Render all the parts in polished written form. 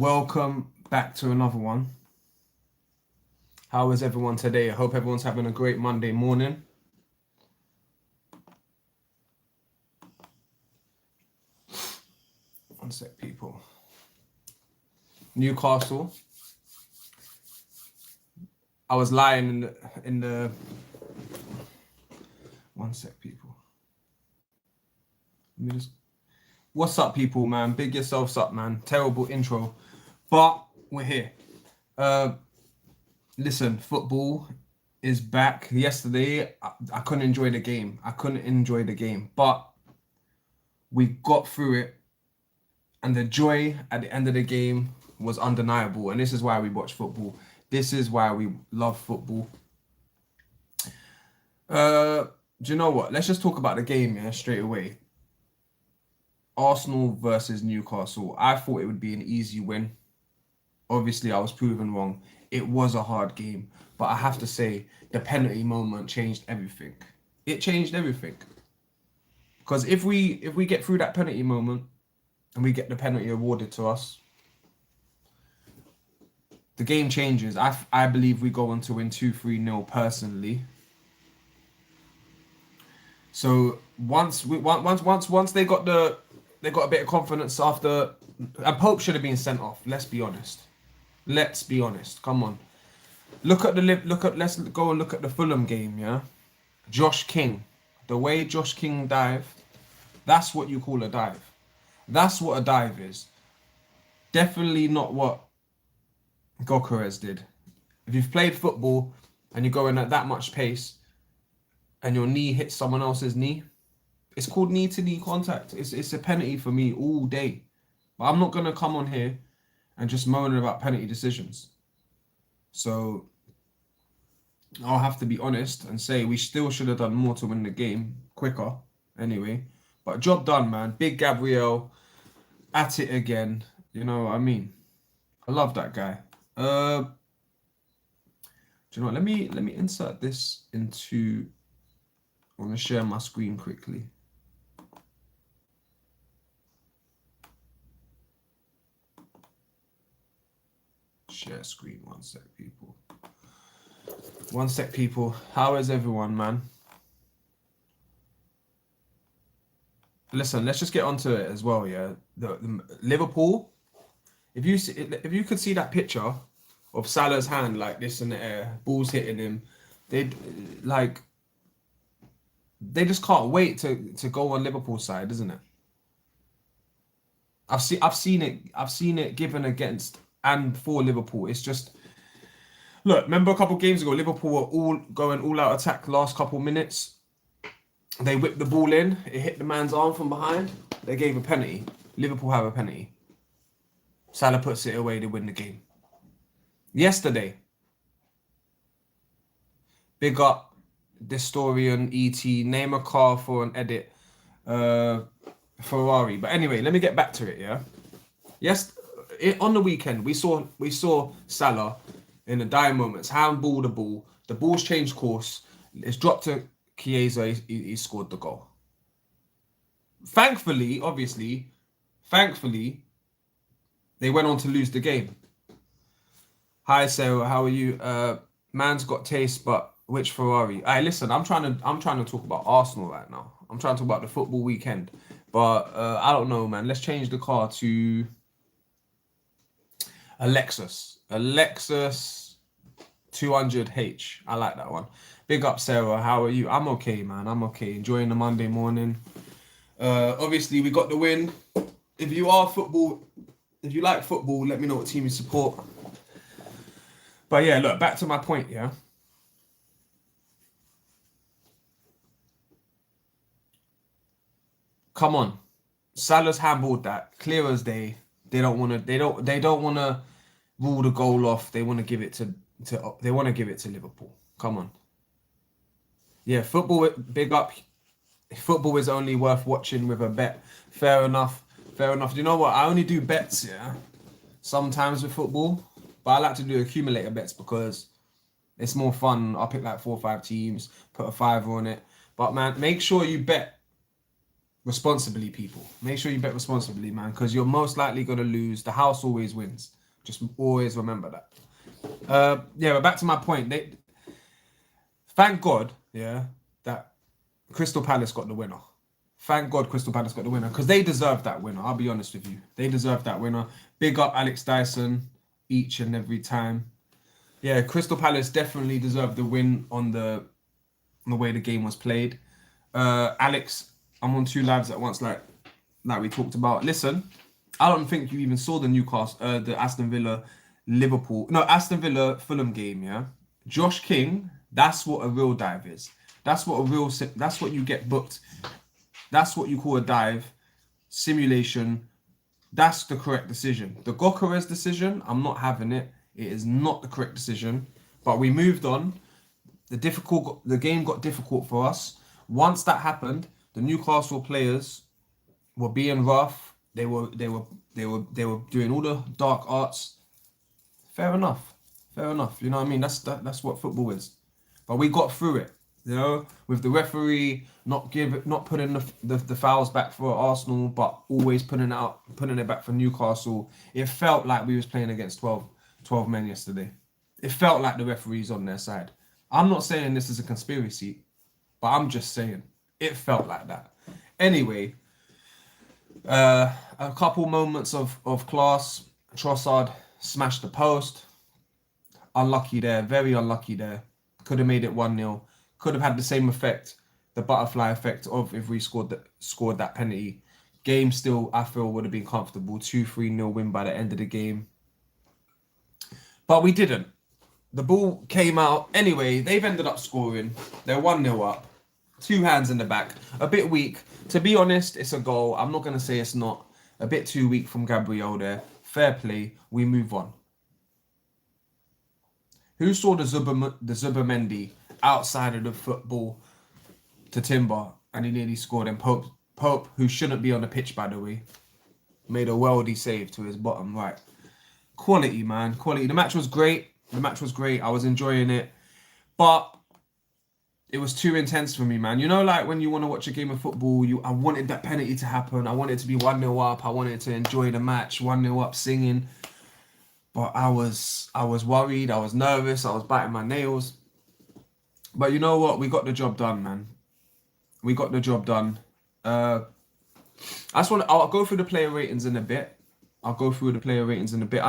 Welcome back to another one. How is everyone today? I hope everyone's having a great Monday morning. One sec, people. Newcastle. I was lying in the. One sec, people. Let me just. What's up, people, man? Big yourselves up, man. Terrible intro, but we're here. Listen, football is back. Yesterday, I couldn't enjoy the game. But we got through it, and the joy at the end of the game was undeniable. And this is why we watch football. This is why we love football. Do you know what? Let's just talk about the game, straight away. Arsenal versus Newcastle. I thought it would be an easy win. Obviously, I was proven wrong. It was a hard game, but I have to say the penalty moment changed everything. It changed everything. Because if we get through that penalty moment and we get the penalty awarded to us, the game changes. I believe we go on to win 2-3-0 personally. So once they got a bit of confidence after, and Pope should have been sent off. Let's be honest. Come on. Let's go and look at the Fulham game, yeah? Josh King. The way Josh King dived, that's what you call a dive. That's what a dive is. Definitely not what Gyökeres did. If you've played football and you're going at that much pace and your knee hits someone else's knee, it's called knee-to-knee contact. It's a penalty for me all day. But I'm not going to come on here and just moaning about penalty decisions. So I'll have to be honest and say we still should have done more to win the game quicker anyway. But job done, man. Big Gabriel at it again. You know what I mean? I love that guy. Do you know what? Let me insert this into... I want to share my screen quickly. Share screen. One sec, people. How is everyone, man? Listen, let's just get onto it as well, yeah. The Liverpool. If you could see that picture of Salah's hand like this in the air, balls hitting him, they just can't wait to go on Liverpool's side, isn't it? I've seen it given against and for Liverpool. It's just, look, remember a couple of games ago, Liverpool were all going all out attack last couple minutes. They whipped the ball in, it hit the man's arm from behind. They gave a penalty. Liverpool have a penalty. Salah puts it away, they win the game. Yesterday, big up Destorian ET, name a car for an edit, Ferrari. But anyway, let me get back to it, yeah? Yes, on the weekend, we saw Salah in the dying moments, handball the ball. The ball's changed course. It's dropped to Chiesa. He scored the goal. Thankfully, they went on to lose the game. Hi, Sarah. How are you? Man's got taste, but which Ferrari? Listen, I'm trying to talk about Arsenal right now. I'm trying to talk about the football weekend. But I don't know, man. Let's change the car to a Lexus 200H. I like that one. Big up, Sarah. How are you? I'm okay, man. I'm okay. Enjoying the Monday morning. Obviously, we got the win. If you like football, let me know what team you support. But yeah, look, back to my point, yeah. Come on. Salah's handballed that. Clear as day. They don't want to rule the goal off. They want to give it to Liverpool. Come on. Yeah, football, big up. Football is only worth watching with a bet. Fair enough. Do you know what? I only do bets, yeah, sometimes with football. But I like to do accumulator bets because it's more fun. I'll pick like 4 or 5 teams, put a fiver on it. But man, make sure you bet responsibly, people. Make sure you bet responsibly, man, because you're most likely gonna lose. The house always wins. Just always remember that. Yeah, but back to my point. Thank God, yeah, that Crystal Palace got the winner. Thank God Crystal Palace got the winner because they deserve that winner. I'll be honest with you. They deserve that winner. Big up Alex Dyson each and every time. Yeah, Crystal Palace definitely deserved the win on the way the game was played. Alex, I'm on two lives at once, like we talked about. Listen, I don't think you even saw the the Aston Villa Aston Villa Fulham game. Yeah, Josh King. That's what a real dive is. That's what you get booked. That's what you call a dive simulation. That's the correct decision. The Gokeres decision, I'm not having it. It is not the correct decision. But we moved on. The game got difficult for us. Once that happened, the Newcastle players were being rough. They were doing all the dark arts. Fair enough. Fair enough. You know what I mean? That's what football is. But we got through it. You know, with the referee not putting the fouls back for Arsenal, but always putting it back for Newcastle. It felt like we was playing against 12 men yesterday. It felt like the referee's on their side. I'm not saying this is a conspiracy, but I'm just saying it felt like that. Anyway, a couple moments of class. Trossard smashed the post. Unlucky there, very unlucky there. Could have made it 1-0. Could have had the same effect, the butterfly effect of if we scored that penalty. Game still, I feel, would have been comfortable. 2-3-0 win by the end of the game. But we didn't. The ball came out. Anyway, they've ended up scoring. They're 1-0 up. 2 hands in the back. A bit weak. To be honest, it's a goal. I'm not going to say it's not. A bit too weak from Gabriel there. Fair play. We move on. Who saw the Zubermendi outside of the football to Timber and he nearly scored? And Pope, who shouldn't be on the pitch, by the way, made a worldy save to his bottom right. Quality, man. Quality. The match was great. I was enjoying it. But it was too intense for me, man. You know, like when you want to watch a game of football, I wanted that penalty to happen. I wanted it to be 1-0 up. I wanted to enjoy the match, 1-0 up, singing. But I was worried. I was nervous. I was biting my nails. But you know what? We got the job done, man. We got the job done. I'll go through the player ratings in a bit. I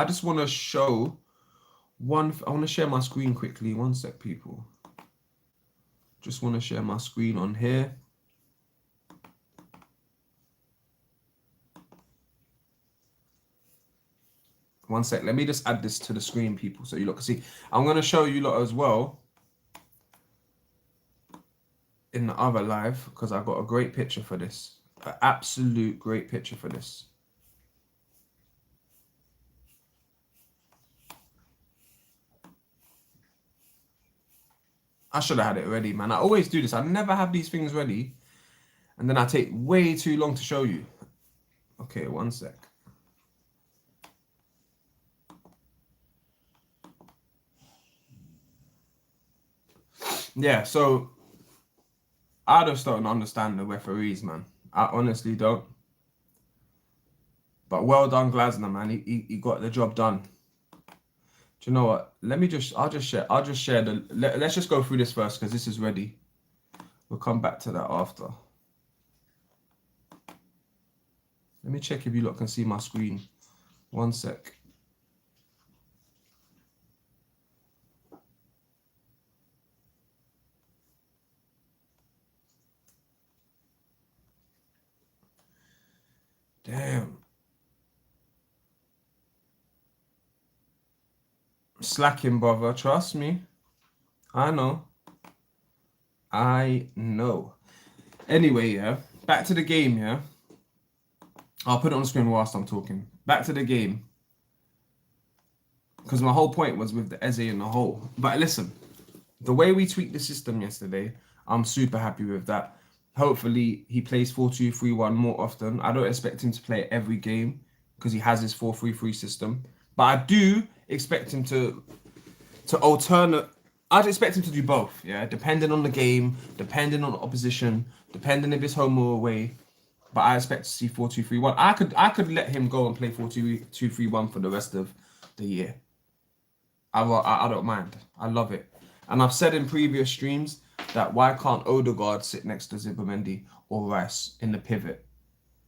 just want to show I want to share my screen quickly. One sec, people. Just want to share my screen on here. One sec. Let me just add this to the screen, people, so you lot can see. I'm going to show you lot as well in the other live because I got a great picture for this. An absolute great picture for this. I should have had it ready, man. I always do this. I never have these things ready. And then I take way too long to show you. Okay, one sec. Yeah, so I just don't understand the referees, man. I honestly don't. But well done, Glasner, man. He got the job done. Do you know what? I'll just share let's just go through this first because this is ready. We'll come back to that after. Let me check if you lot can see my screen. One sec. Damn. Slacking, brother. Trust me. I know. Anyway, yeah. Back to the game, yeah. I'll put it on the screen whilst I'm talking. Back to the game. Because my whole point was with the Eze in the hole. But listen, the way we tweaked the system yesterday, I'm super happy with that. Hopefully, he plays 4-2-3-1 more often. I don't expect him to play every game because he has his 4-3-3 system. But I do expect him to alternate. I'd expect him to do both, yeah, depending on the game, depending on the opposition, depending if it's home or away. but I expect to see 4-2-3-1. I could let him go and play 4-2-3-1 for the rest of the year. I don't mind. I love it. And I've said in previous streams that why can't Odegaard sit next to Zubimendi or Rice in the pivot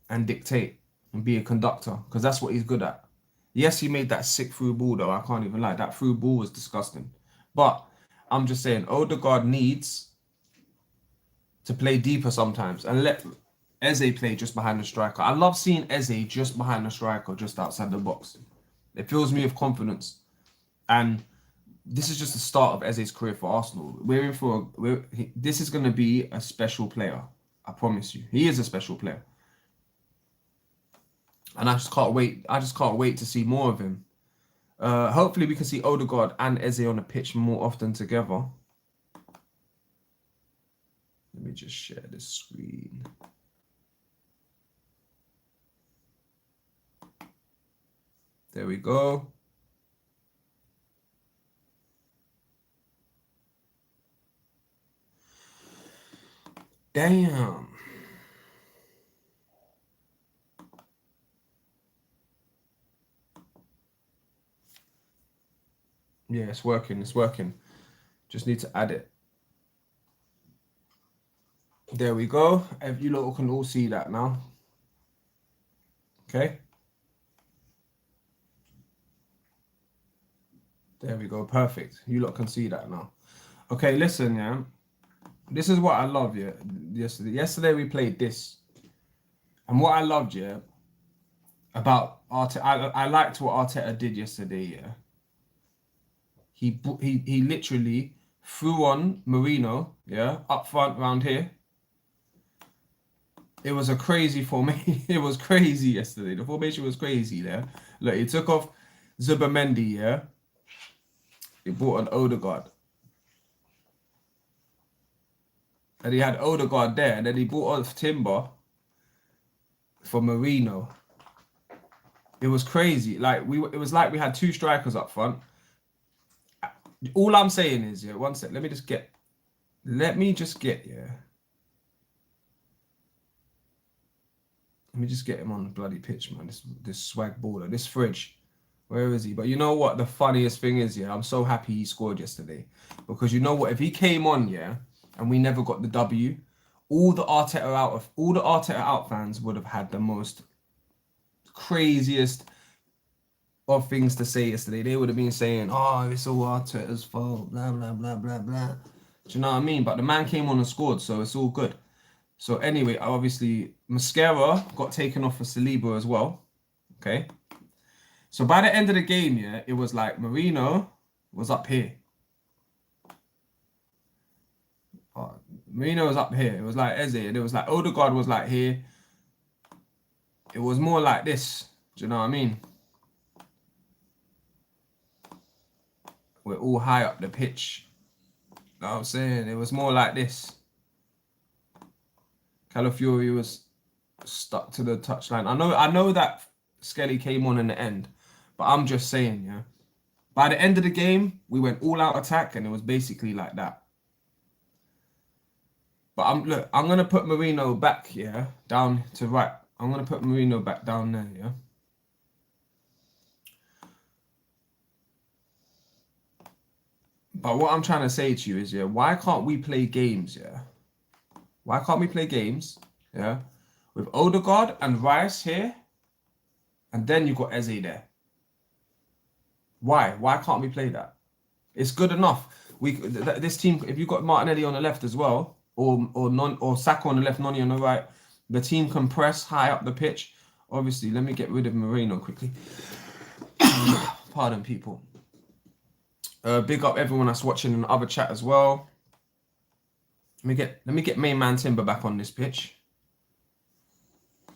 and dictate and be a conductor? Because that's what he's good at. Yes, he made that sick through ball though. I can't even lie. That through ball was disgusting. But I'm just saying Odegaard needs to play deeper sometimes and let Eze play just behind the striker. I love seeing Eze just behind the striker, just outside the box. It fills me with confidence. And this is just the start of Eze's career for Arsenal. This is going to be a special player. I promise you. He is a special player. And I just can't wait. I just can't wait to see more of him. Hopefully we can see Odegaard and Eze on the pitch more often together. Let me just share this screen. There we go. Damn. Yeah, it's working. It's working. Just need to add it. There we go. If you lot can all see that now. Okay. There we go. Perfect. You lot can see that now. Okay, listen, yeah. This is what I love, yeah. Yesterday we played this. And what I loved, yeah, about Arteta, I liked what Arteta did yesterday, yeah. He literally threw on Marino, yeah, up front round here. It was a crazy formation. It was crazy yesterday. The formation was crazy there. Look, he took off Zubimendi, yeah. He brought on Odegaard. And he had Odegaard there, and then he brought off Timber for Marino. It was crazy. It was like we had two strikers up front. All I'm saying is, yeah, one sec. Let me just get, yeah. Let me just get him on the bloody pitch, man. This swag baller, this fridge. Where is he? But you know what? The funniest thing is, yeah, I'm so happy he scored yesterday. Because you know what? If he came on, yeah, and we never got the W, all the Arteta out fans would have had the most craziest of things to say yesterday. They would have been saying, oh, it's all Arteta's fault, blah, blah, blah, blah, blah. Do you know what I mean? But the man came on and scored, so it's all good. So anyway, obviously, Mascara got taken off for Saliba as well. Okay. So by the end of the game, yeah, it was like Marino was up here. Marino was up here. It was like Eze, and it was like Odegaard was like here. It was more like this. Do you know what I mean? We're all high up the pitch. You know what I'm saying? It was more like this. Calafiori was stuck to the touchline. I know that Skelly came on in the end, but I'm just saying, yeah. By the end of the game, we went all out attack, and it was basically like that. But I'm gonna put Marino back, yeah, down to right. I'm gonna put Marino back down there, yeah. But what I'm trying to say to you is, yeah, why can't we play games, yeah? Why can't we play games, yeah, with Odegaard and Rice here, and then you got Eze there? Why? Why can't we play that? It's good enough. This team, if you got Martinelli on the left as well, or Saka on the left, Noni on the right, the team can press high up the pitch. Obviously, let me get rid of Marino quickly. Pardon, people. Big up everyone that's watching in the other chat as well. Let me get main man Timber back on this pitch.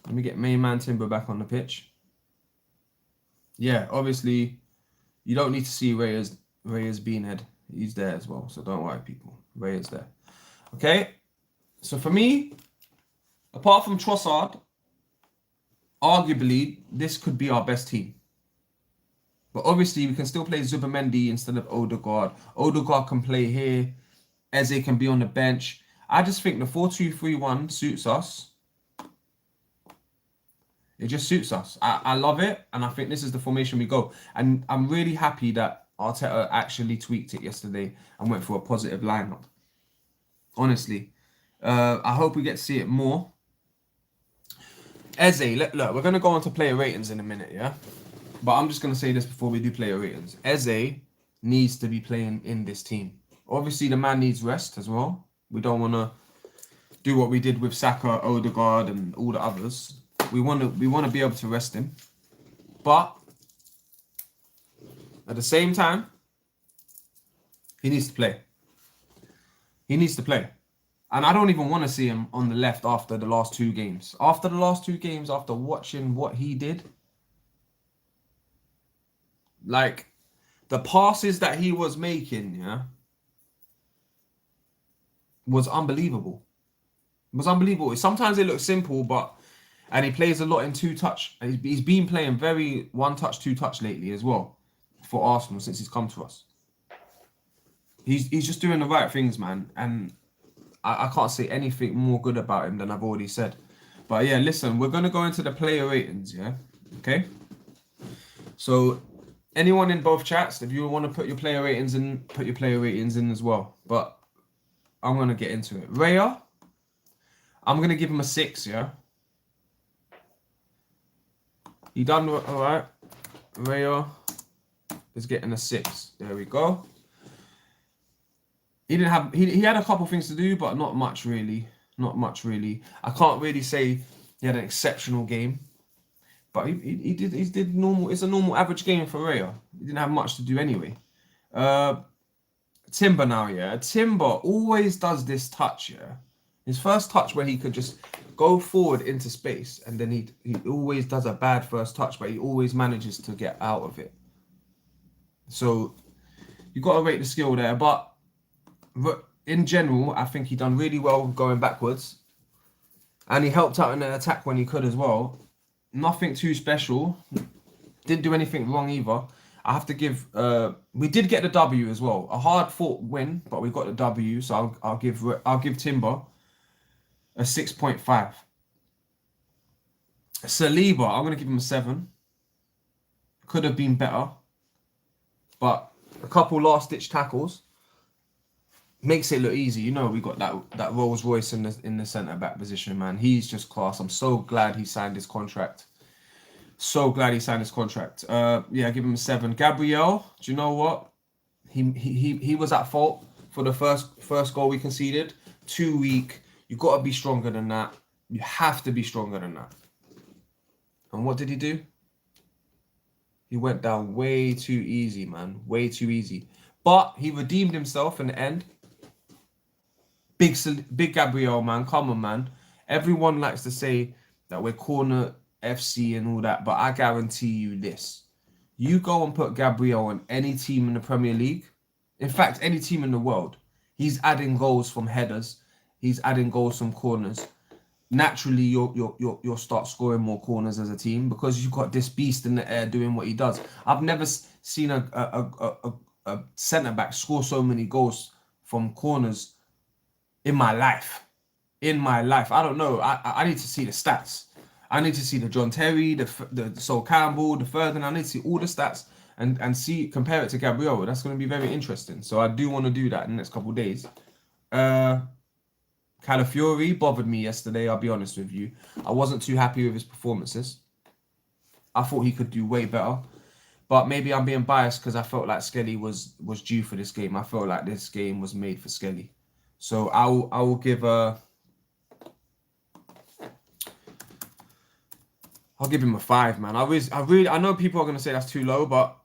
Let me get main man Timber back on the pitch. Yeah, obviously, you don't need to see Reyes Beanhead. He's there as well, so don't worry, people. Reyes there. Okay, so for me, apart from Trossard, arguably, this could be our best team. But obviously, we can still play Zubimendi instead of Odegaard. Odegaard can play here. Eze can be on the bench. I just think the 4-2-3-1 suits us. It just suits us. I love it, and I think this is the formation we go. And I'm really happy that Arteta actually tweaked it yesterday and went for a positive lineup. Honestly, I hope we get to see it more. Eze, look, we're gonna go on to player ratings in a minute, yeah. But I'm just gonna say this before we do player ratings. Eze needs to be playing in this team. Obviously, the man needs rest as well. We don't want to do what we did with Saka, Odegaard, and all the others. We want to be able to rest him, but at the same time, he needs to play. He needs to play, and I don't even want to see him on the left after the last 2 games. After watching what he did, like the passes that he was making, yeah, was unbelievable. It was unbelievable. Sometimes it looks simple, and he plays a lot in 2-touch. He's been playing very 1-touch, 2-touch lately as well for Arsenal since he's come to us. He's just doing the right things, man. And I can't say anything more good about him than I've already said. But yeah, listen, we're going to go into the player ratings, yeah? Okay? So anyone in both chats, if you want to put your player ratings in, put your player ratings in as well. But I'm going to get into it. Raya, I'm going to give him a 6, yeah? He done all right. Raya is getting a 6. There we go. He didn't have. He had a couple things to do, but not much really. Not much really. I can't really say he had an exceptional game, but he did normal. It's a normal average game for Raya. He didn't have much to do anyway. Timber now, yeah. Timber always does this touch, yeah. His first touch where he could just go forward into space, and then he always does a bad first touch, but he always manages to get out of it. So you got to rate the skill there, but in general, I think he done really well going backwards, and he helped out in the attack when he could as well. Nothing too special. Didn't do anything wrong either. I have to give. We did get the W as well. A hard-fought win, but we got the W. So I'll give Timber a 6.5. Saliba, I'm gonna give him a 7. Could have been better, but a couple last-ditch tackles makes it look easy. You know, we got that Rolls Royce in the centre back position, man. He's just class. I'm so glad he signed his contract. So glad he signed his contract. Yeah, give him a 7. Gabriel, do you know what? He was at fault for the first goal we conceded. Too weak. You got to be stronger than that. You have to be stronger than that. And what did he do? He went down way too easy, man. Way too easy. But he redeemed himself in the end. Big Gabriel, man. Come on, man. Everyone likes to say that we're corner FC and all that, but I guarantee you this. You go and put Gabriel on any team in the Premier League. In fact, any team in the world. He's adding goals from headers. He's adding goals from corners. Naturally, you'll start scoring more corners as a team because you've got this beast in the air doing what he does. I've never seen a centre-back score so many goals from corners in my life. I don't know. I need to see the stats. I need to see the John Terry, the Sol Campbell, the Ferdinand. I need to see all the stats and compare it to Gabriel. That's going to be very interesting. So I do want to do that in the next couple of days. Calafiori bothered me yesterday, I'll be honest with you. I wasn't too happy with his performances. I thought he could do way better. But maybe I'm being biased because I felt like Skelly was due for this game. I felt like this game was made for Skelly. So I will give I'll give him a 5, man. I know people are gonna say that's too low, but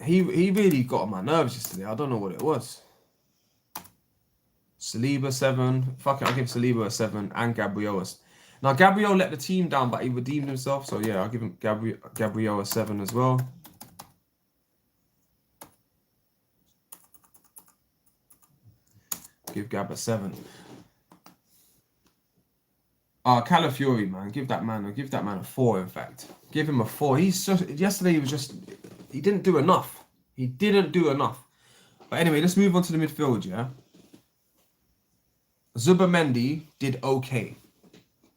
he really got on my nerves yesterday. I don't know what it was. Saliba 7. Fuck it, I'll give Saliba a 7 and Gabriel. Now Gabriel let the team down, but he redeemed himself. So yeah, I'll give him Gabriel a 7 as well. Give Gab a 7. Calafiori, man. Give that man a 4, in fact. Give him a 4. Yesterday he didn't do enough. He didn't do enough. But anyway, let's move on to the midfield, yeah? Zubimendi did okay.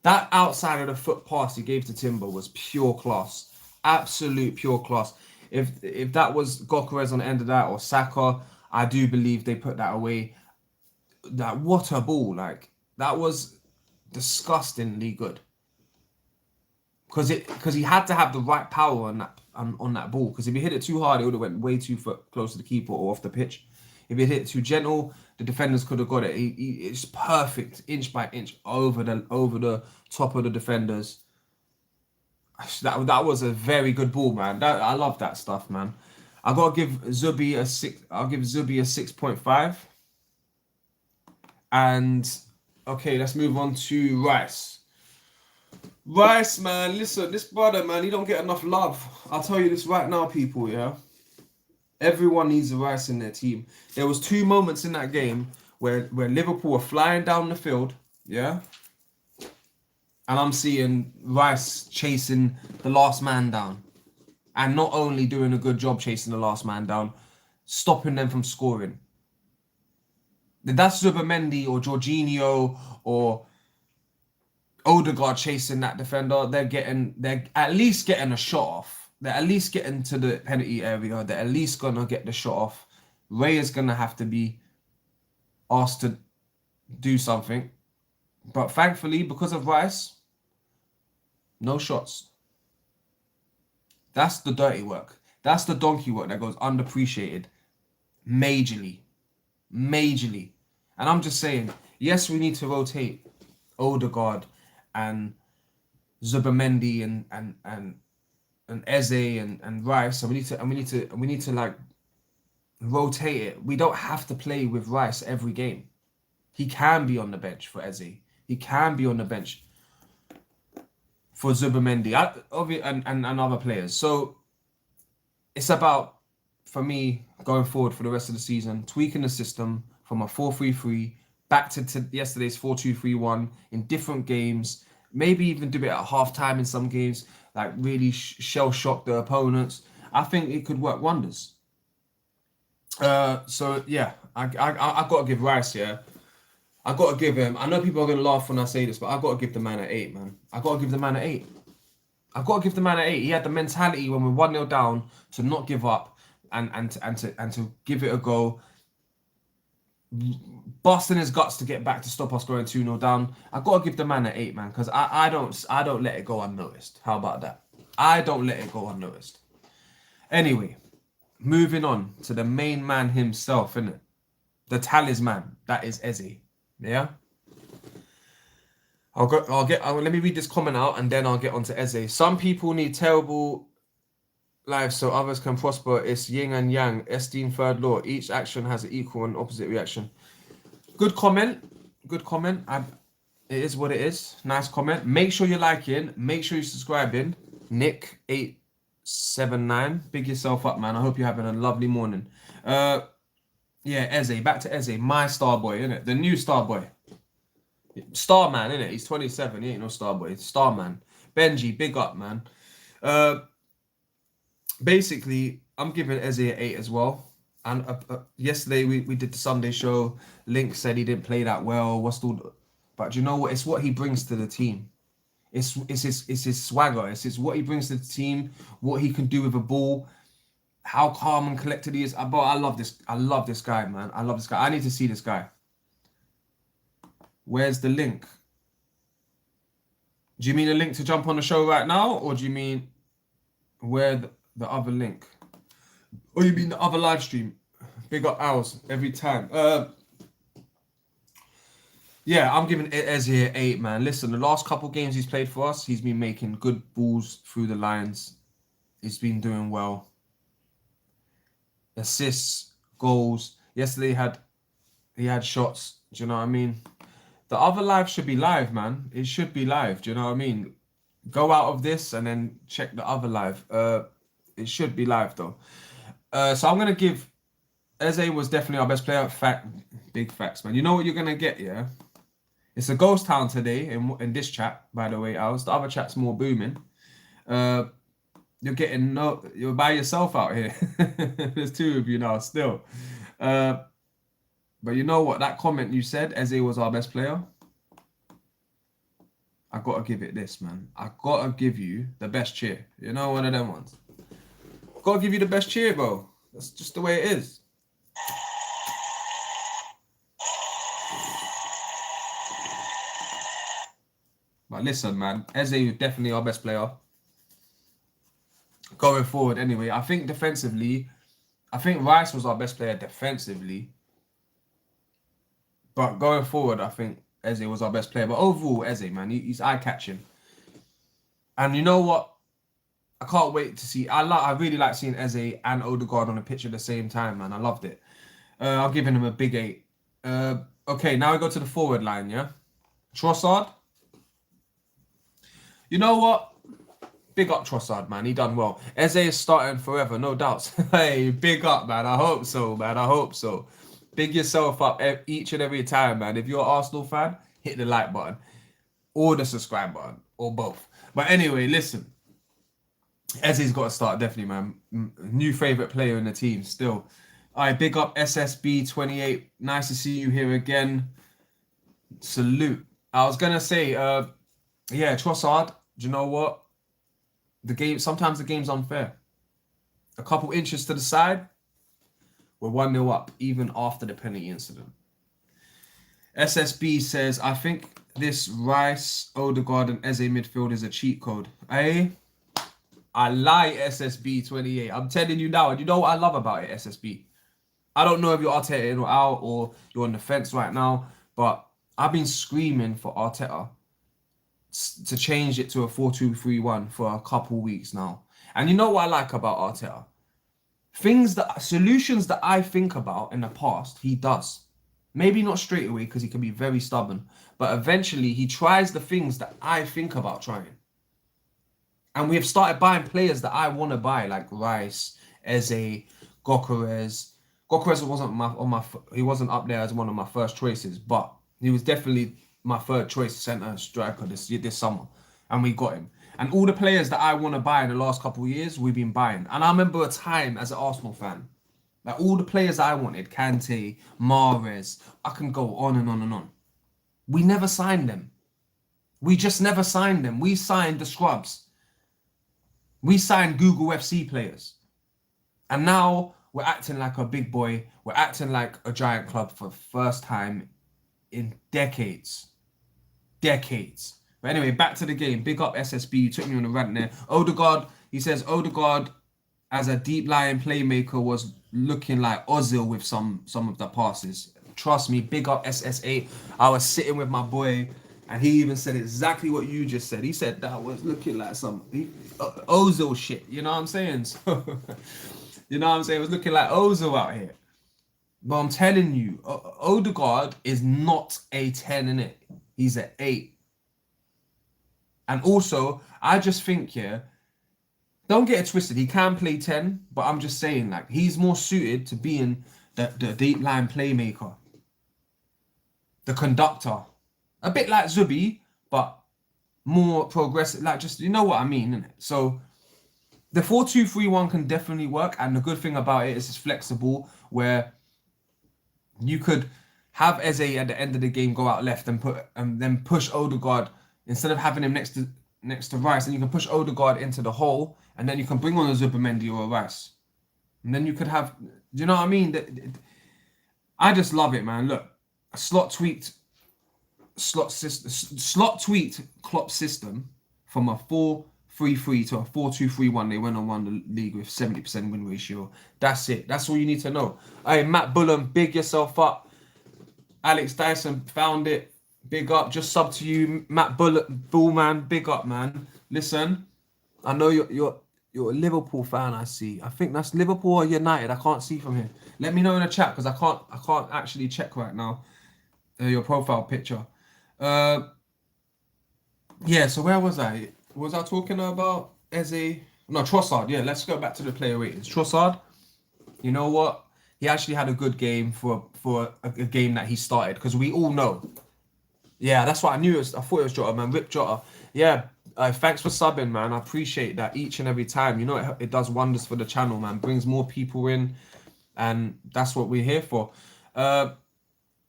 That outside of the foot pass he gave to Timber was pure class, absolute pure class. If that was Gokeres on the end of that or Saka, I do believe they put that away. That what a ball! Like that was disgustingly good. Because he had to have the right power on that ball. Because if he hit it too hard, it would have went way too close to the keeper or off the pitch. If he hit it too gentle, the defenders could have got it. It's perfect, inch by inch, over the top of the defenders. That was a very good ball, man. I love that stuff, man. I gotta give Zubi a 6. I'll give Zubi a 6.5. And okay, let's move on to Rice. Rice, man, listen, this brother, man, he don't get enough love. I'll tell you this right now, people, yeah? Everyone needs a Rice in their team. There was 2 moments in that game where Liverpool were flying down the field, yeah? And I'm seeing Rice chasing the last man down. And not only doing a good job chasing the last man down, stopping them from scoring. That's Zubimendi or Jorginho or Odegaard chasing that defender. They're at least getting a shot off. They're at least getting to the penalty area. They're at least gonna get the shot off. Ray is gonna have to be asked to do something. But thankfully, because of Rice, no shots. That's the dirty work. That's the donkey work that goes underappreciated. Majorly. And I'm just saying, yes, we need to rotate Odegaard and Zubimendi and Eze and Rice, and we need to like rotate it. We don't have to play with Rice every game. He can be on the bench for Eze. He can be on the bench for Zubimendi and other players. So it's about, for me, going forward for the rest of the season, tweaking the system from a 4-3-3 back to yesterday's 4-2-3-1 in different games. Maybe even do it at half-time in some games, like really shell-shock the opponents. I think it could work wonders. So, yeah, I got to give Rice, yeah. I got to give him... I know people are going to laugh when I say this, but I got to give the man an 8, man. I got to give the man an 8. He had the mentality when we're 1-0 down to not give up and to give it a go. Busting his guts to get back to stop us going 2-0 down. I got to give the man an 8, man, because I don't let it go unnoticed. How about that? I don't let it go unnoticed. Anyway, moving on to the main man himself, innit? The talisman, that is Eze. Yeah? Let me read this comment out and then I'll get on to Eze. Some people need terrible lives so others can prosper. It's yin and yang. Esteem third law. Each action has an equal and opposite reaction. Good comment. It is what it is. Nice comment. Make sure you're liking. Make sure you're subscribing. Nick879. Big yourself up, man. I hope you're having a lovely morning. Yeah, Eze. Back to Eze. My star boy, innit? The new star boy. Star man, innit? He's 27. He ain't no star boy. Star man. Benji, big up, man. Basically, I'm giving Eze an 8 as well. And yesterday we did the Sunday show. Link said he didn't play that well. But you know what? It's what he brings to the team. It's his swagger. It's what he brings to the team. What he can do with a ball. How calm and collected he is. But I love this. I love this guy, man. I love this guy. I need to see this guy. Where's the link? Do you mean a link to jump on the show right now, or do you mean where the other link? Or you mean the other live stream? Big up ours every time. Yeah, I'm giving Eze an 8, man. Listen, the last couple games he's played for us, he's been making good balls through the lines. He's been doing well. Assists, goals. Yesterday he had shots. Do you know what I mean? The other live should be live, man. It should be live. Do you know what I mean? Go out of this and then check the other live. It should be live though. So I'm gonna give Eze was definitely our best player. Big facts, man. You know what you're gonna get, yeah? It's a ghost town today in this chat, by the way, Als. The other chat's more booming. You're by yourself out here. There's 2 of you now still. But you know what? That comment you said, Eze was our best player. I gotta give it this, man. I gotta give you the best cheer. You know, one of them ones. Gotta give you the best cheer, bro. That's just the way it is. But listen, man, Eze is definitely our best player. Going forward, anyway, I think defensively, I think Rice was our best player defensively. But going forward, I think Eze was our best player. But overall, Eze, man, he's eye-catching. And you know what? I can't wait to see. I really like seeing Eze and Odegaard on the pitch at the same time, man. I loved it. I'm giving him a big 8. Okay, now we go to the forward line, yeah? Trossard. You know what? Big up Trossard, man. He done well. Eze is starting forever, no doubts. Hey, big up, man. I hope so, man. I hope so. Big yourself up each and every time, man. If you're an Arsenal fan, hit the like button or the subscribe button or both. But anyway, listen. Eze's got to start, definitely, man. New favourite player in the team still. All right, big up SSB28. Nice to see you here again. Salute. I was going to say, yeah, Trossard, do you know what? Sometimes the game's unfair. A couple inches to the side, we're 1-0 up, even after the penalty incident. SSB says, I think this Rice, Odegaard, and Eze midfield is a cheat code. Hey, I lie, SSB28. I'm telling you now, and you know what I love about it, SSB? I don't know if you're Arteta in or out, or you're on the fence right now, but I've been screaming for Arteta to change it to a 4-2-3-1 for a couple weeks now. And you know what I like about Arteta? Solutions that I think about in the past, he does. Maybe not straight away because he can be very stubborn, but eventually he tries the things that I think about trying. And we have started buying players that I want to buy, like Rice, Eze, Gyökeres. Gyökeres he wasn't up there as one of my first choices, but he was definitely my third choice centre striker this summer, and we got him. And all the players that I want to buy in the last couple of years, we've been buying. And I remember a time as an Arsenal fan, like all the players I wanted, Kante, Mahrez, I can go on and on and on. We never signed them. We just never signed them. We signed the scrubs. We signed Google FC players. And now we're acting like a big boy. We're acting like a giant club for the first time in decades. Decades. But anyway, back to the game. Big up SSB. You took me on a rant there. Odegaard, he says Odegaard as a deep lying playmaker was looking like Ozil with some of the passes. Trust me, big up SS8. I was sitting with my boy and he even said exactly what you just said. He said that was looking like some Ozil shit. You know what I'm saying? So, you know what I'm saying? It was looking like Ozil out here. But I'm telling you, Odegaard is not a 10 in it. He's an 8. And also, I just think, yeah, don't get it twisted. He can play 10, but I'm just saying, like, he's more suited to being the deep line playmaker, the conductor. A bit like Zubi, but more progressive. Like, just, you know what I mean, innit? So, the 4-2-3-1 can definitely work. And the good thing about it is it's flexible, where you could have Eze at the end of the game go out left and then push Odegaard instead of having him next to Rice, and you can push Odegaard into the hole, and then you can bring on a Zubimendi or a Rice, and then you could have. Do you know what I mean? I just love it, man. Look, slot tweaked Klopp's system from a 4-3-3 to a 4-2-3-1. They went and won the league with 70% win ratio. That's it. That's all you need to know. Hey, Matt Bullen, big yourself up. Alex Dyson found it. Big up. Just sub to you, Matt Bullman. Big up, man. Listen, I know you're a Liverpool fan. I see. I think that's Liverpool or United. I can't see from here. Let me know in the chat because I can't actually check right now. Your profile picture. Yeah. So where was I? Was I talking about Eze? No, Trossard. Yeah. Let's go back to the player ratings. Trossard. You know what? He actually had a good game for a game that he started, because we all know. Yeah, that's what I knew. I thought it was Jota, man. Rip Jota. Yeah, thanks for subbing, man. I appreciate that each and every time. You know, it does wonders for the channel, man. Brings more people in, and that's what we're here for. Well,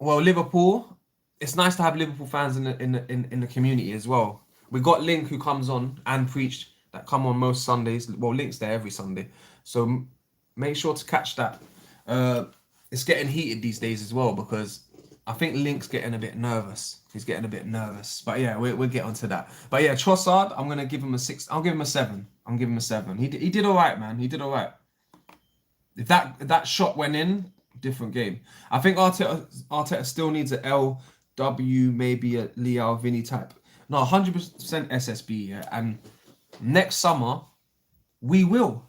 Liverpool. It's nice to have Liverpool fans in the community as well. We got Link who comes on and preached that come on most Sundays. Well, Link's there every Sunday, so make sure to catch that. It's getting heated these days as well because I think Link's getting a bit nervous. He's getting a bit nervous, but yeah, we'll get onto that. But yeah, Trossard, I'm gonna give him a 6. I'll give him a 7. I'm giving him a 7. He did all right, man. He did all right. If that shot went in, different game. I think Arteta still needs a LW, maybe a Leao Vinny type. No, 100% SSB, yeah. And next summer, we will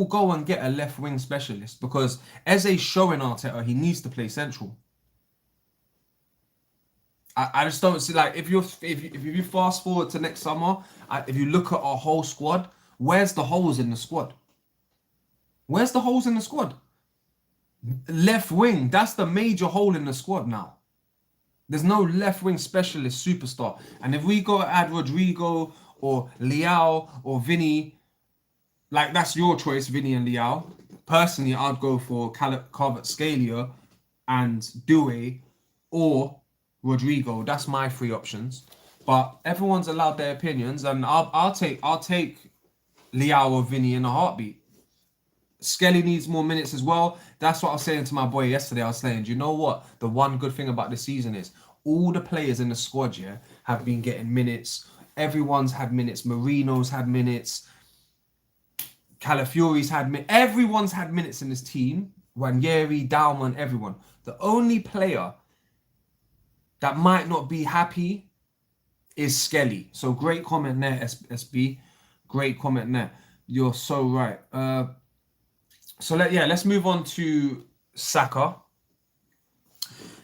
go and get a left wing specialist because Eze's showing Arteta he needs to play central. I just don't see, like, if you fast forward to next summer, if you look at our whole squad, where's the holes in the squad? Where's the holes in the squad? Left wing, that's the major hole in the squad now. There's no left wing specialist superstar. And if we go add Rodrigo or Leao or Vinny, like, that's your choice, Vinny and Leao. Personally, I'd go for Calvert-Scalia and Doué or Rodrigo. That's my 3 options. But everyone's allowed their opinions, and I'll take Leao or Vinny in a heartbeat. Skelly needs more minutes as well. That's what I was saying to my boy yesterday. I was saying, do you know what? The one good thing about this season is all the players in the squad, yeah, have been getting minutes. Everyone's had minutes. Marino's had minutes. Calafiori's had minutes. Everyone's had minutes in this team. Ranieri, Dalman, everyone. The only player that might not be happy is Skelly. So great comment there, SB. Great comment there. You're so right. Let's move on to Saka.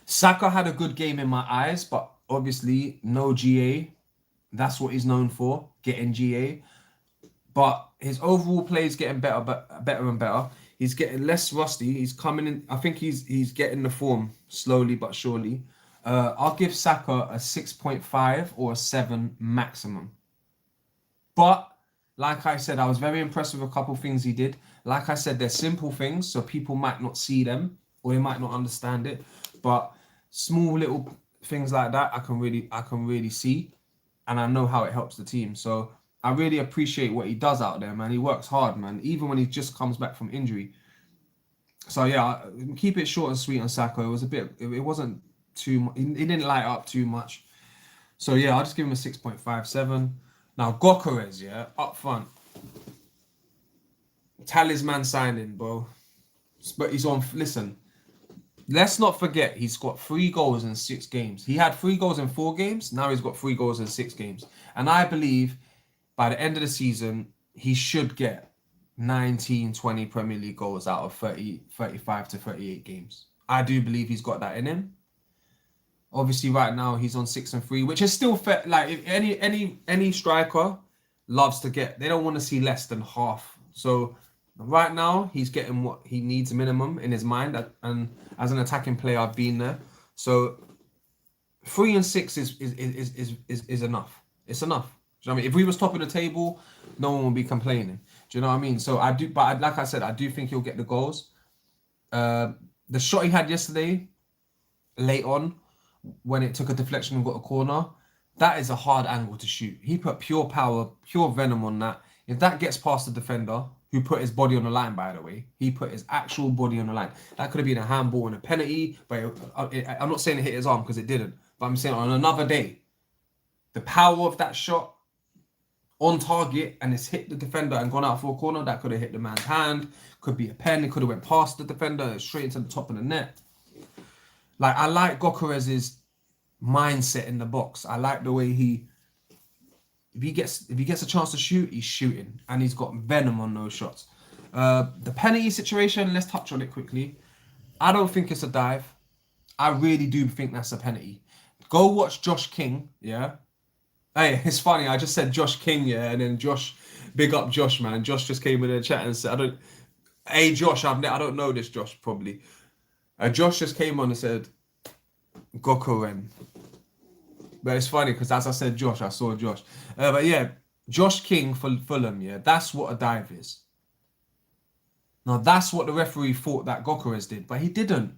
Saka had a good game in my eyes, but obviously no GA. That's what he's known for, getting GA. But his overall play is getting better and better. He's getting less rusty. He's coming in. I think he's getting the form slowly but surely. I'll give Saka a 6.5 or a 7 maximum. But like I said, I was very impressed with a couple of things he did. Like I said, they're simple things, so people might not see them or they might not understand it. But small little things like that, I can really see, and I know how it helps the team. So I really appreciate what he does out there, man. He works hard, man, even when he just comes back from injury. So yeah, keep it short and sweet on Saka. It wasn't too much. He didn't light up too much. So yeah, I'll just give him a 6.57. Now Gyökeres, yeah, up front. Talisman signing, bro. But he's on. Listen, let's not forget he's got 3 goals in 6 games. He had 3 goals in 4 games. Now he's got 3 goals in 6 games. And I believe by the end of the season, he should get 19, 20 Premier League goals out of 35 to 38 games. I do believe he's got that in him. Obviously, right now he's on 6 and 3, which is still fair. Like, if any striker loves to get, they don't want to see less than half. So right now he's getting what he needs minimum in his mind, and as an attacking player, I've been there. So 3 and 6 is enough. It's enough. Do you know what I mean? If we was top of the table, no one would be complaining. Do you know what I mean? So I do, but like I said, I do think he'll get the goals. The shot he had yesterday, late on, when it took a deflection and got a corner, that is a hard angle to shoot. He put pure power, pure venom on that. If that gets past the defender, who put his body on the line, by the way, he put his actual body on the line. That could have been a handball and a penalty, but I'm not saying it hit his arm because it didn't. But I'm saying on another day, the power of that shot on target and it's hit the defender and gone out for a corner, that could have hit the man's hand, could be a pen, it could have went past the defender straight into the top of the net. Like, I like Gyökeres' mindset in the box. I like the way if he gets a chance to shoot, he's shooting, and he's got venom on those shots. The penalty situation, let's touch on it quickly. I don't think it's a dive. I really do think that's a penalty. Go watch Josh King, yeah. Hey, it's funny. I just said Josh King, yeah, and then Josh, big up Josh, man. Josh just came in the chat and said, Hey, Josh, I don't know this Josh probably. Josh just came on and said, Gyökeres. But it's funny because as I said Josh, I saw Josh. But yeah, Josh King for Fulham, yeah, that's what a dive is. Now, that's what the referee thought that Gyökeres did, but he didn't.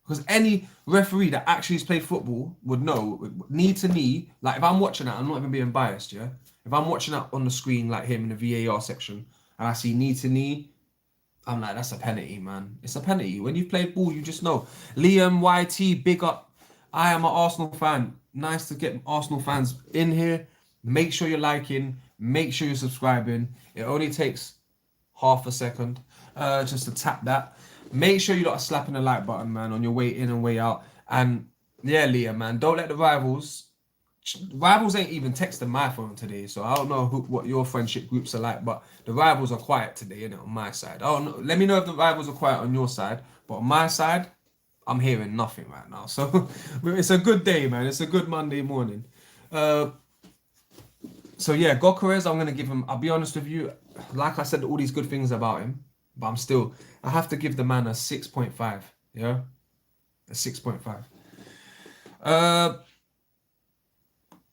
Because any referee that actually has played football would know, knee to knee, like if I'm watching that, I'm not even being biased, yeah? If I'm watching that on the screen, like him in the VAR section, and I see knee to knee, I'm like, that's a penalty, man. It's a penalty. When you've played ball, you just know. Liam, YT, big up. I am an Arsenal fan. Nice to get Arsenal fans in here. Make sure you're liking. Make sure you're subscribing. It only takes half a second just to tap that. Make sure you lot are slapping the like button, man, on your way in and way out. And yeah, Liam, man, don't let the rivals ain't even texting my phone today, so I don't know what your friendship groups are like, but the rivals are quiet today, innit, on my side. I don't know. Let me know if the rivals are quiet on your side, but on my side, I'm hearing nothing right now. So it's a good day, man. It's a good Monday morning. So yeah, Gokares, I'm gonna give him. I'll be honest with you, like I said, all these good things about him, but I have to give the man a 6.5. Yeah, a 6.5.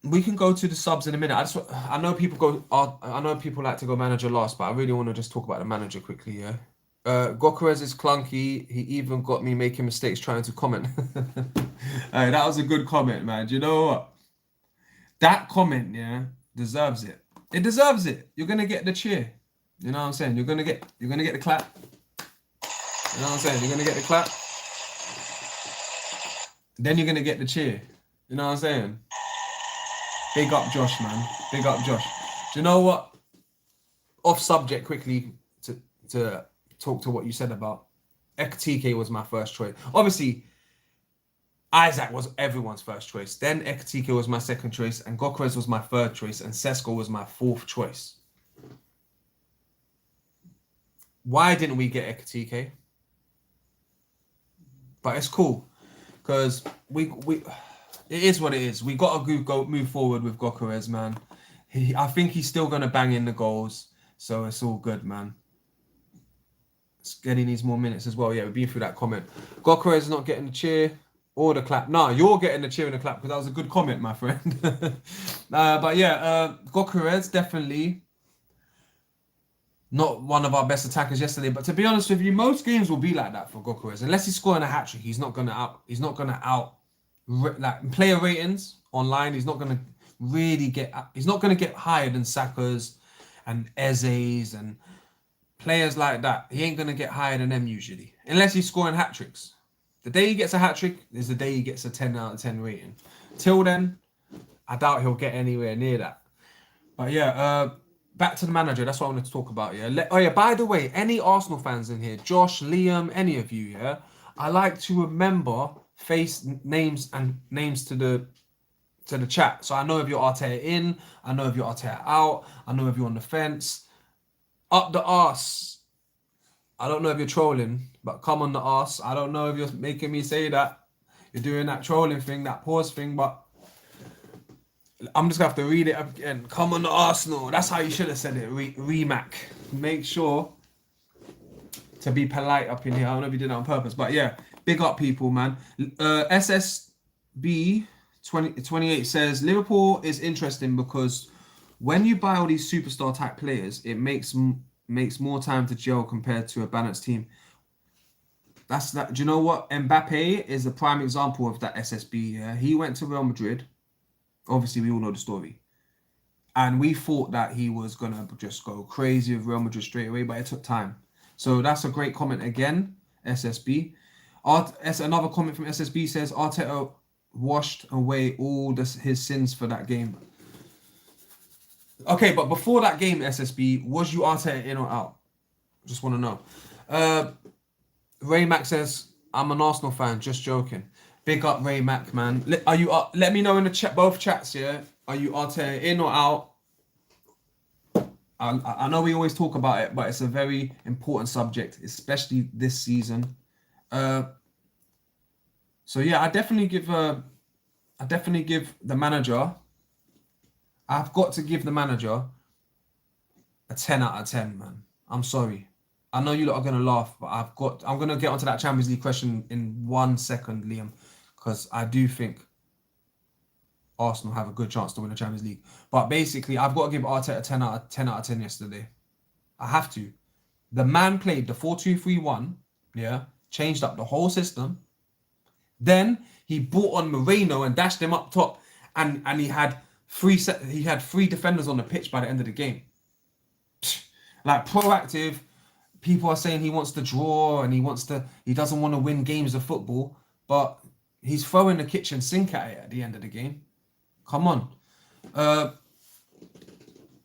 We can go to the subs in a minute. I know people like to go manager last, but I really want to just talk about the manager quickly. Yeah, Gokares is clunky. He even got me making mistakes trying to comment. Hey, that was a good comment, man. Do you know what? That comment, yeah, deserves it. It deserves it. You're gonna get the cheer. You know what I'm saying? You're gonna get the clap. You know what I'm saying? You're gonna get the clap. Then you're gonna get the cheer. You know what I'm saying? Big up Josh, man. Big up Josh. Do you know what? Off subject quickly to talk to what you said about Ekatike was my first choice. Obviously, Isaac was everyone's first choice. Then Ekatike was my second choice, and Gokares was my third choice, and Sesko was my fourth choice. Why didn't we get Ekatike? But it's cool, because we it is what it is. We got to go move forward with Gokares, man. I think he's still gonna bang in the goals, so it's all good, man. Getting needs more minutes as well. Yeah, we've been through that comment. Gokares is not getting the cheer or the clap. No, you're getting the cheer and the clap because that was a good comment, my friend. But yeah, Gokares definitely not one of our best attackers yesterday. But to be honest with you, most games will be like that for Gokares. Unless he's scoring a hat trick, he's not gonna out like player ratings online. He's not gonna get higher than Saka's and Eze's and players like that. He ain't gonna get higher than them usually, unless he's scoring hat tricks. The day he gets a hat trick is the day he gets a 10 out of 10 rating. Till then, I doubt he'll get anywhere near that. But yeah, back to the manager. That's what I wanted to talk about. Yeah. Oh yeah. By the way, any Arsenal fans in here, Josh, Liam, any of you, yeah, I like to remember names to the chat. So I know if you're Arteta in, I know if you're Arteta out, I know if you're on the fence. Up the arse. I don't know if you're trolling, but come on the arse. I don't know if you're making me say that. You're doing that trolling thing, that pause thing, but I'm just gonna have to read it again. Come on the Arsenal. That's how you should have said it. Remac. Make sure to be polite up in here. I don't know if you did that on purpose, but yeah, big up people, man. SSB 28 says Liverpool is interesting because when you buy all these superstar type players, it makes more time to gel compared to a balanced team. That's that. Do you know what? Mbappe is a prime example of that SSB. Yeah, he went to Real Madrid. Obviously, we all know the story, and we thought that he was gonna just go crazy with Real Madrid straight away, but it took time. So that's a great comment again, SSB. Another comment from SSB says Arteta washed away all his sins for that game. Okay, but before that game, SSB, was you Arteta in or out? Just want to know. Ray Mac says, I'm an Arsenal fan, just joking. Big up Ray Mac, man. Are you? Let me know in the chat, both chats, yeah? Are you Arteta in or out? I know we always talk about it, but it's a very important subject, especially this season. So yeah, I definitely give the manager. I've got to give the manager a 10 out of 10, man. I'm sorry. I know you lot are gonna laugh, but I'm gonna get onto that Champions League question in 1 second, Liam, because I do think Arsenal have a good chance to win the Champions League. But basically, I've got to give Arteta a 10 out of 10 yesterday. I have to. The man played the 4-2-3-1, yeah, changed up the whole system. Then he brought on Moreno and dashed him up top, and he had three defenders on the pitch by the end of the game. Like proactive. People are saying he wants to draw and he doesn't want to win games of football, but he's throwing the kitchen sink at it at the end of the game. Come on.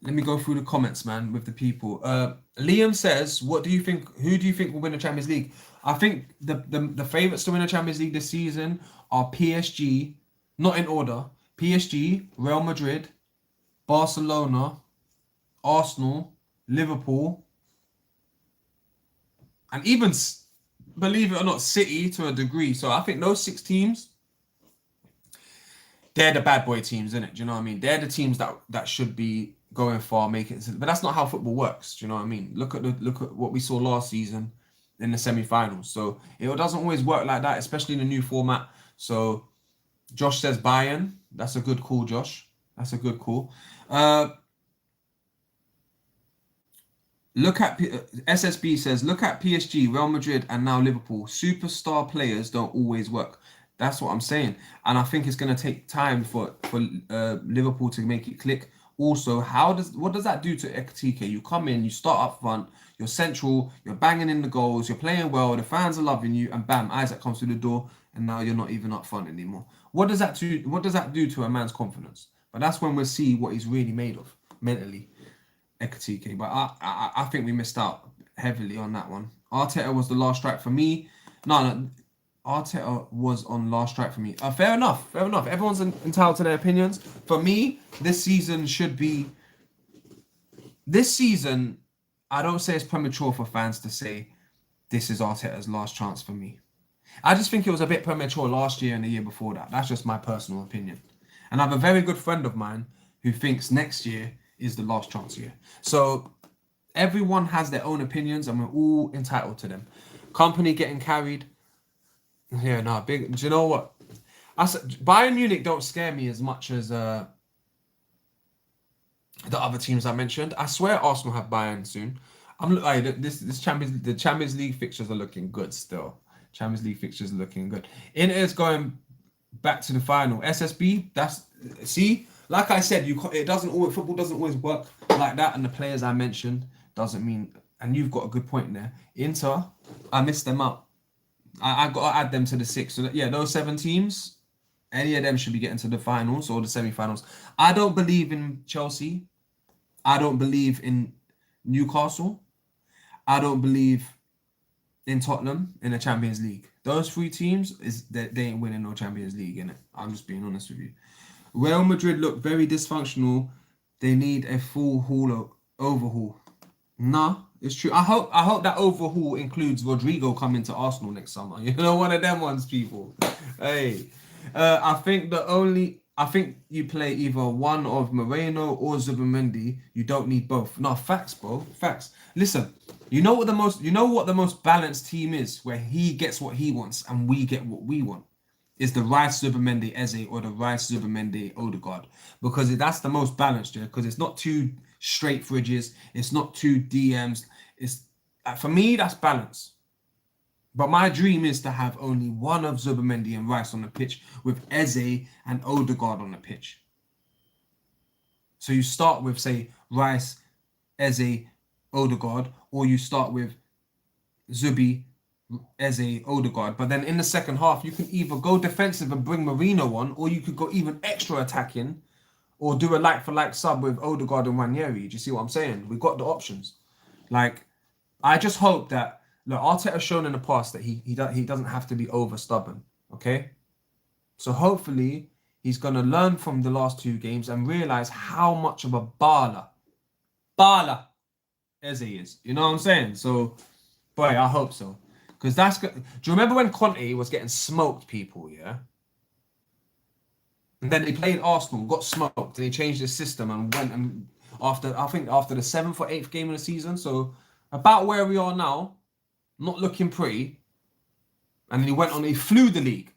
Let me go through the comments, man, with the people. Liam says, who do you think will win the Champions League? I think the favourites to win the Champions League this season are PSG, not in order. PSG, Real Madrid, Barcelona, Arsenal, Liverpool, and even, believe it or not, City to a degree. So I think those 6 teams, they're the bad boy teams, isn't it? Do you know what I mean? They're the teams that should be going far, making it. But that's not how football works. Do you know what I mean? Look at what we saw last season in the semi-finals. So it doesn't always work like that, especially in the new format. So Josh says Bayern. That's a good call, Josh. That's a good call. Look at SSB says, look at PSG, Real Madrid, and now Liverpool. Superstar players don't always work. That's what I'm saying, and I think it's going to take time for Liverpool to make it click. Also, what does that do to Ekitike? You come in, you start up front, you're central, you're banging in the goals, you're playing well, the fans are loving you, and bam, Isaac comes through the door, and now you're not even up front anymore. What does that do to a man's confidence? But that's when we'll see what he's really made of mentally, Ekitike. But I think we missed out heavily on that one. Arteta was the last strike for me. No. Arteta was on last strike for me. Fair enough. Everyone's entitled to their opinions. For me, this season, I don't say it's premature for fans to say this is Arteta's last chance for me. I just think it was a bit premature last year and the year before that. That's just my personal opinion. And I have a very good friend of mine who thinks next year is the last chance year. So everyone has their own opinions and we're all entitled to them. Company getting carried. Yeah, no, big. Do you know what? Bayern Munich don't scare me as much as the other teams I mentioned. I swear Arsenal have Bayern soon. The Champions League fixtures are looking good still. Champions League fixtures are looking good. Inter's going back to the final. SSB. Like I said, football doesn't always work like that, and the players I mentioned doesn't mean. And you've got a good point there. Inter, I missed them out. I got to add them to the 6. So yeah, those 7 teams, any of them should be getting to the finals or the semi-finals. I don't believe in Chelsea. I don't believe in Newcastle. I don't believe in Tottenham in the Champions League. Those 3 teams, they ain't winning no Champions League, innit? I'm just being honest with you. Real Madrid look very dysfunctional. They need a full overhaul. Nah, it's true. I hope that overhaul includes Rodrigo coming to Arsenal next summer. You know, one of them ones, people. Hey, I think you play either one of Moreno or Zubimendi. You don't need both. No, facts, bro. Facts. Listen, you know what the most balanced team is, where he gets what he wants and we get what we want, is the Rice Zubimendi Eze or the Rice Zubimendi Odegaard, because that's the most balanced, yeah. Because it's not too straight fridges, it's not two DMs. It's for me, that's balance. But my dream is to have only one of Zubimendi and Rice on the pitch, with Eze and Odegaard on the pitch. So you start with, say, Rice, Eze, Odegaard, or you start with Zubi, Eze, Odegaard. But then in the second half, you can either go defensive and bring Marino on, or you could go even extra attacking, or do a like-for-like sub with Odegaard and Ranieri. Do you see what I'm saying? We've got the options. Like, I just hope that, look, Arteta has shown in the past that he doesn't have to be over stubborn, okay? So hopefully he's going to learn from the last 2 games and realise how much of a baller Eze is. You know what I'm saying? So, boy, I hope so. Because that's good. Do you remember when Conte was getting smoked, people, yeah? And then he played Arsenal, got smoked, and he changed his system and went and after the 7th or 8th game of the season. So about where we are now, not looking pretty. And he went on, he flew the league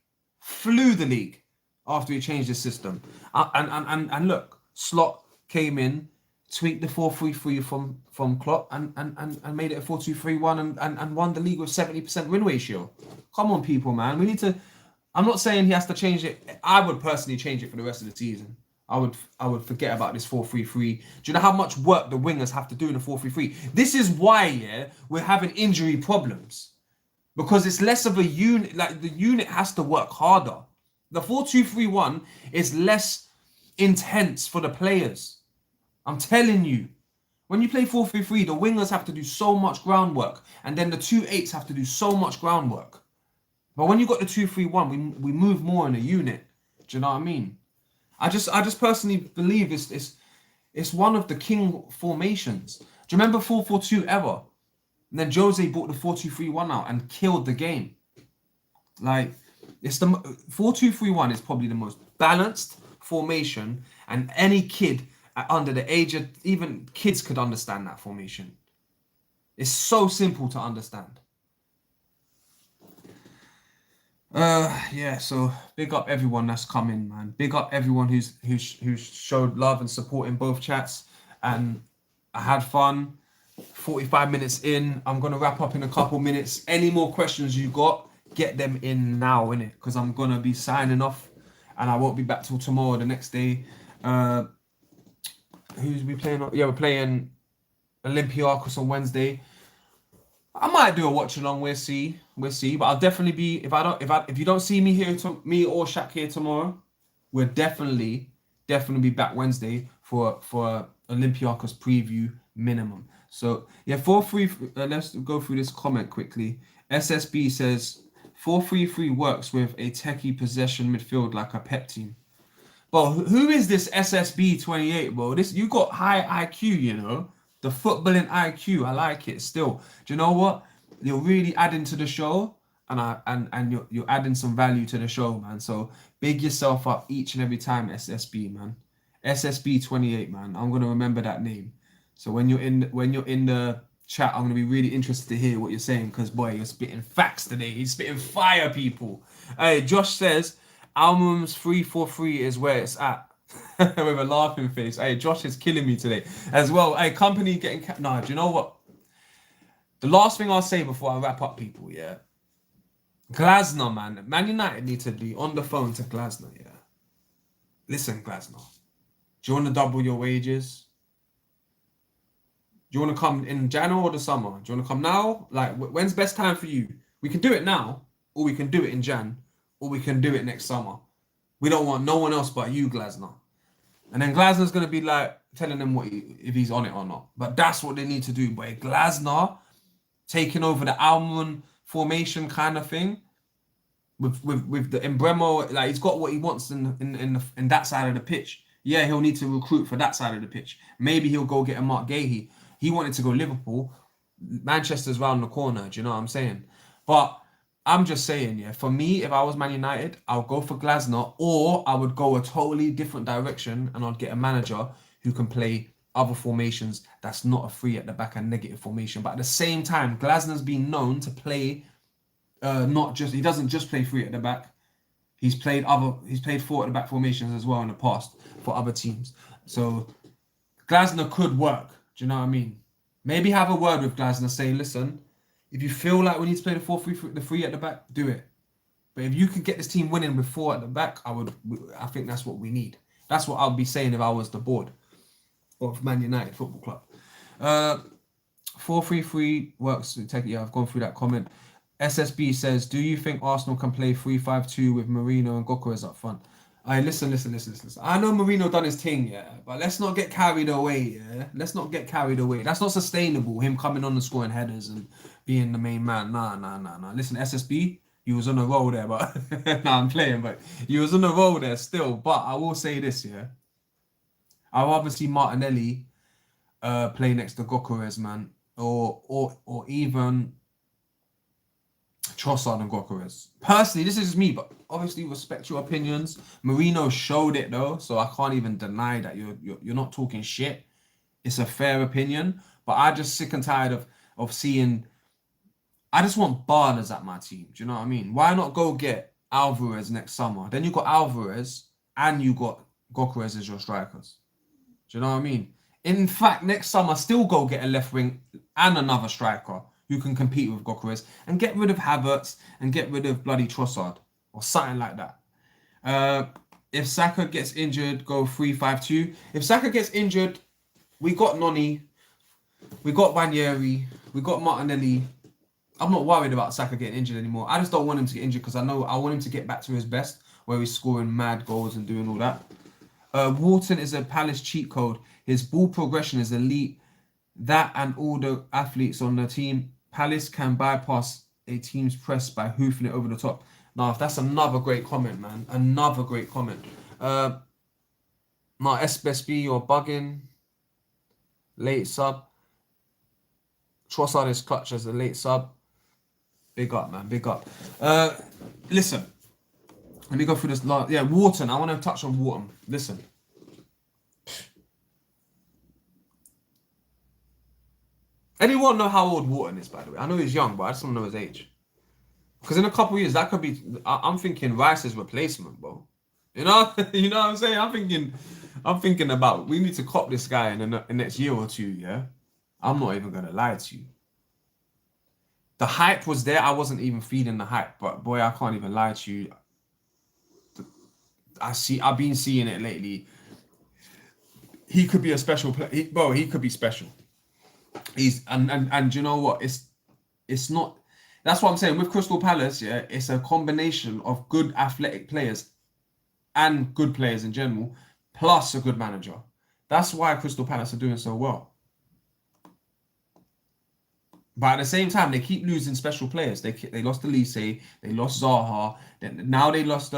after he changed his system. And look, Slot came in, tweaked the 4-3-3 from Klopp and made it a 4-2-3-1 and won the league with 70% win ratio. Come on, people, man. We need to I'm not saying he has to change it. I would personally change it for the rest of the season. I would forget about this 4-3-3. Do you know how much work the wingers have to do in a 4-3-3? This is why, yeah, we're having injury problems. Because it's less of a unit, like the unit has to work harder. The 4-2-3-1 is less intense for the players. I'm telling you. When you play 4-3-3, the wingers have to do so much groundwork, and then the 2-8s have to do so much groundwork. But when you got the 2-3-1, we move more in a unit. Do you know what I mean? I just personally believe it's one of the king formations. Do you remember 4-4-2 ever? And then Jose brought the 4-2-3-1 out and killed the game. Like, it's the 4-2-3-1 is probably the most balanced formation, and any kid under the age of, even kids could understand that formation. It's so simple to understand. Yeah, so big up everyone that's come in, man. Big up everyone who's showed love and support in both chats, and I had fun. 45 minutes in, I'm gonna wrap up in a couple minutes. Any more questions you got, get them in now, innit? Because I'm gonna be signing off, and I won't be back till tomorrow, the next day. Who's we playing? Yeah, we're playing Olympiacos on Wednesday. I might do a watch along. We'll see. But I'll definitely be, if you don't see me here, me or Shaq here tomorrow, we'll definitely be back Wednesday for Olympiacos preview minimum. So yeah, 4-3. Let's go through this comment quickly. SSB says 4-3-3 works with a techie possession midfield like a pep team. Bro, who is this SSB 28, bro? You got high IQ, you know. The footballing IQ, I like it still. Do you know what? You're really adding to the show, and you're adding some value to the show, man. So big yourself up each and every time, SSB, man. SSB 28, man. I'm gonna remember that name. So when you're in the chat, I'm gonna be really interested to hear what you're saying, because boy, you're spitting facts today. You're spitting fire, people. Hey, Josh says Almum's 3-4-3 is where it's at. With a laughing face. Hey, Josh is killing me today as well. Hey, company getting nah. Do you know what? The last thing I'll say before I wrap up, people. Yeah, Glasner, Man United need to be on the phone to Glasner. Yeah, listen, Glasner. Do you want to double your wages? Do you want to come in January or the summer? Do you want to come now? Like, when's best time for you? We can do it now, or we can do it in Jan, or we can do it next summer. We don't want no one else but you, Glasner. And then Glasner's going to be like telling them if he's on it or not. But that's what they need to do. But Glasner taking over the Almond formation kind of thing with the Embremo, like he's got what he wants in that side of the pitch. Yeah, he'll need to recruit for that side of the pitch. Maybe he'll go get a Mark Gahey. He wanted to go Liverpool. Manchester's round the corner. Do you know what I'm saying? But I'm just saying, yeah, for me, if I was Man United, I'll go for Glasner, or I would go a totally different direction and I'd get a manager who can play other formations that's not a three at the back and negative formation. But at the same time, Glasner's been known to play he doesn't just play three at the back. He's played four at the back formations as well in the past for other teams. So Glasner could work. Do you know what I mean? Maybe have a word with Glasner, say, listen, if you feel like we need to play the 4-3, the three at the back, do it. But if you can get this team winning with four at the back, I think that's what we need. That's what I'll be saying if I was the board of Man United Football Club. 4-3-3 works. I've gone through that comment. SSB says, do you think Arsenal can play 3-5-2 with Marino and Gokares up front? Listen. I know Marino done his thing, yeah, but let's not get carried away, yeah. Let's not get carried away. That's not sustainable, him coming on and scoring headers and being the main man. Nah. Listen, SSB, you was on a roll there, but I'm playing, but you was on a roll there still. But I will say this, yeah. I'd rather see Martinelli play next to Gokares, man, or even Trossard and Gokares. Personally, this is just me, but obviously respect your opinions. Marino showed it though, so I can't even deny that you're not talking shit. It's a fair opinion, but I'm just sick and tired of seeing. I just want ballers at my team. Do you know what I mean? Why not go get Alvarez next summer? Then you got Alvarez and you got Gokares as your strikers. Do you know what I mean? In fact, next summer, still go get a left wing and another striker who can compete with Gokares, and get rid of Havertz and get rid of bloody Trossard or something like that. If Saka gets injured, go 3-5-2. If Saka gets injured, we got Noni, we got Ranieri, we got Martinelli. I'm not worried about Saka getting injured anymore. I just don't want him to get injured because I want him to get back to his best, where he's scoring mad goals and doing all that. Wharton is a Palace cheat code. His ball progression is elite. That and all the athletes on the team, Palace can bypass a team's press by hoofing it over the top. Now, that's another great comment, man. Another great comment. Now, SBSB, you're bugging. Late sub. Trossard is clutch as a late sub. Big up, man. Big up. Listen. Let me go through this. Yeah, Wharton. I want to touch on Wharton. Listen. Anyone know how old Wharton is, by the way? I know he's young, but I just want to know his age. Because in a couple of years, that could be... I'm thinking Rice's replacement, bro. You know? You know what I'm saying? I'm thinking about... We need to cop this guy in the next year or two, yeah? I'm not even going to lie to you. The hype was there. I wasn't even feeding the hype. But, boy, I can't even lie to you. I've been seeing it lately. He could be a special player. He could be special. And you know what? It's not... That's what I'm saying. With Crystal Palace, yeah, it's a combination of good athletic players and good players in general, plus a good manager. That's why Crystal Palace are doing so well. But at the same time, they keep losing special players. They lost Elise, they lost Zaha, now they lost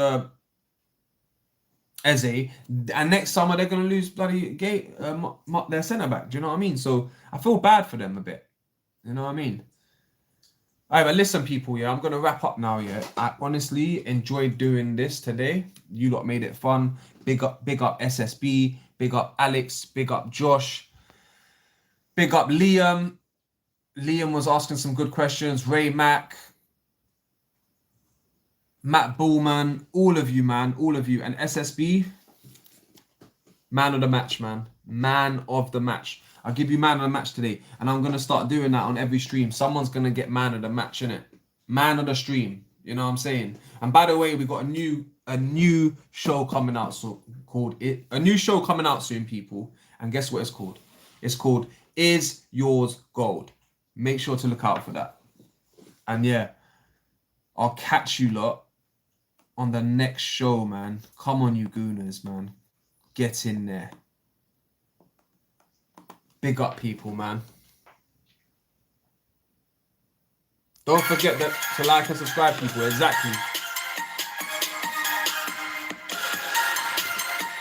Eze, and next summer they're going to lose bloody their centre-back. Do you know what I mean? So I feel bad for them a bit. You know what I mean? All right, but listen, people, yeah, I'm going to wrap up now, yeah. I honestly enjoyed doing this today. You lot made it fun. Big up SSB. Big up Alex. Big up Josh. Big up Liam. Liam was asking some good questions. Ray Mack. Matt Bullman. All of you, man. All of you. And SSB, man of the match, man. Man of the match. I'll give you man of the match today. And I'm going to start doing that on every stream. Someone's going to get man of the match, innit? Man of the stream. You know what I'm saying? And by the way, we got a new show coming out a new show coming out soon, people. And guess what it's called? It's called Is Yours Gold? Make sure to look out for that. And yeah, I'll catch you lot on the next show, man. Come on, you gooners, man. Get in there. Big up, people, man. Don't forget to like and subscribe, people. Exactly.